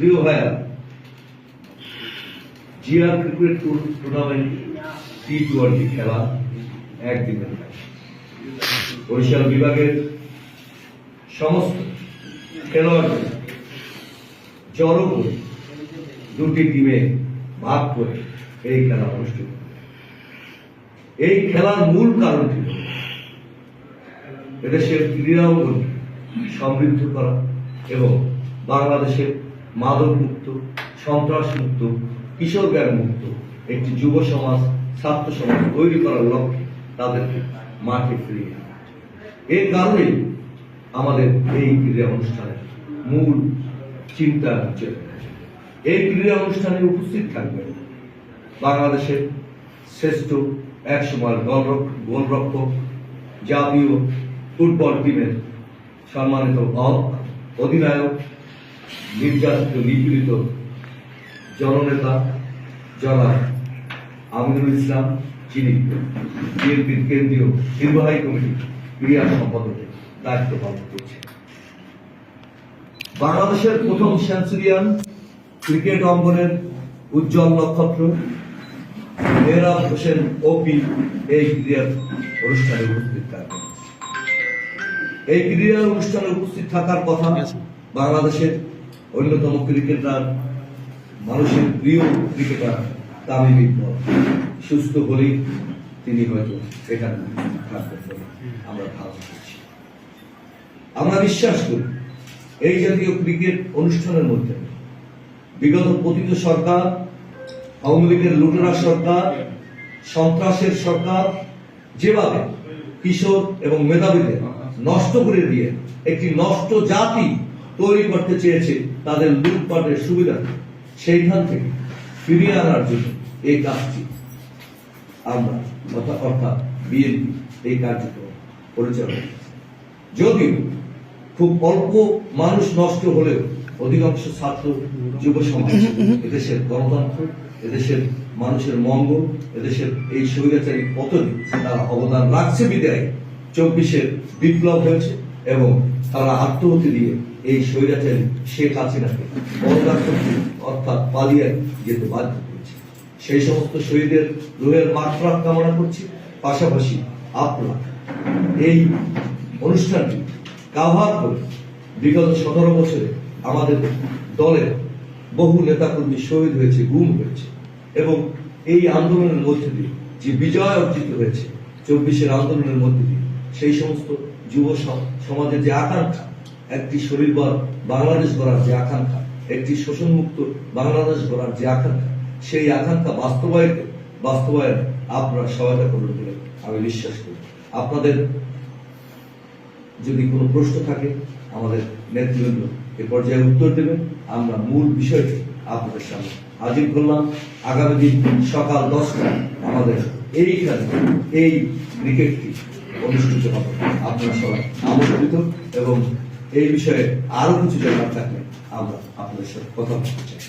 প্রিয় ভাইয়া, GR cricket tournament T20 খেলা একদিনের খেলা। বরিশাল বিভাগের সমস্ত খেলোয়াড়দের জড়ো করে দুটি টিমে ভাগ করে এই খেলা অনুষ্ঠিত। এই খেলার মূল কারণ ছিল এদেশের ক্রীড়া অঙ্গনকে সমৃদ্ধ করা এবং বাংলাদেশের মাদক মুক্ত, সন্ত্রাস মুক্ত, কিশোর গ্যাং মুক্ত একটি যুব সমাজ, ছাত্র সমাজ তৈরি করার লক্ষ্যে তাদেরকে মাঠে ফিরিয়ে আনা। এর কারণেই আমাদের এই ক্রীড়া অনুষ্ঠানের মূল চিন্তা হচ্ছে এই ক্রীড়া অনুষ্ঠানে উপস্থিত থাকবেন বাংলাদেশের শ্রেষ্ঠ একসময় গোলরক্ষক, জাতীয় ফুটবল টিমের সম্মানিত অধিনায়ক, নির্যাতিত নিপীড়িত জননেতা জনাব আমিনুল ইসলাম, যিনি বিএনপির কেন্দ্রীয় নির্বাহী কমিটির ক্রীড়া সম্পাদকের দায়িত্ব পালন করছেন। বাংলাদেশের প্রথম সেঞ্চুরিয়ান ক্রিকেট অঙ্গনের উজ্জ্বল নক্ষত্র মেহরাব হোসেন ওপি এই ক্রীড়া অনুষ্ঠানে উপস্থিত থাকবেন। এই ক্রীড়া অনুষ্ঠানে উপস্থিত থাকার কথা বাংলাদেশের অন্যতম ক্রিকেটার, মানুষের প্রিয় ক্রিকেটার তামিম ইকবাল। সুস্থ হলেই তিনি হয়তো এখানে থাকবেন বলে আমরা ধারণা করছি। আমরা বিশ্বাস করি এই জাতীয় ক্রিকেট অনুষ্ঠানের মধ্যে বিগত পতিত সরকার, আওয়ামী লীগের লুটেরা সরকার, সন্ত্রাসের সরকার যেভাবে কিশোর এবং মেধাবীদের নষ্ট করে দিয়ে একটি নষ্ট জাতি তৈরি করতে চেয়েছে তাদের লুটপাটের সুবিধা, সেইখান থেকে ফিরিয়ে আনার জন্য এই কাজটি আমরা অর্থাৎ বিএনপি এই কার্যক্রম পরিচালনা। যদিও খুব অল্প মানুষ নষ্ট হলেও অধিকাংশ ছাত্র, যুব সমাজ, এদেশের গণতন্ত্র, এদেশের মানুষের মঙ্গল, এদেশের এই স্বৈরাচারী পতনে তারা অবদান রাখছে বিদায় 24-এর বিপ্লব হয়েছে এবং তারা আত্মহত্যা দিয়ে এই স্বৈরাচারী শেখ হাসিনাকে অর্থাৎ পালিয়ে যেতে বাধ্য করেছে। সেই সমস্ত শহীদের রুহের মাগফিরাত কামনা করছি। পাশাপাশি আপনারা এই অনুষ্ঠানটি কাভার করে বিগত 17 বছরে আমাদের দলের বহু নেতাকর্মী শহীদ হয়েছে, গুম হয়েছে এবং এই আন্দোলনের মধ্যে দিয়ে যে বিজয় অর্জিত হয়েছে 24-এর আন্দোলনের মধ্যে দিয়ে সেই সমস্ত যুব সমাজের যে আকাঙ্ক্ষা, একটি স্বনির্ভর বাংলাদেশ গড়ার যে আকাঙ্ক্ষা, একটি শোষণমুক্ত বাংলাদেশ গড়ার যে আকাঙ্ক্ষা, সেই আকাঙ্ক্ষা বাস্তবায়ন আপনারা সহায়তা করবেন বলে আমি বিশ্বাস করি। আপনাদের যদি কোনো প্রশ্ন থাকে আমাদের নেতৃবৃন্দ এ পর্যায়ে উত্তর দেবেন। আমরা মূল বিষয়টি আপনাদের সামনে হাজির করলাম। আগামী দিন সকাল 10টায় আমাদের এইখানে এই ক্রিকেটটি অনুষ্ঠিত হবে। আপনারা সবাই আমন্ত্রিত এবং এই বিষয়ে আরো কিছু জানার থাকলে আমরা আপনাদের সাথে কথা বলতে চাই।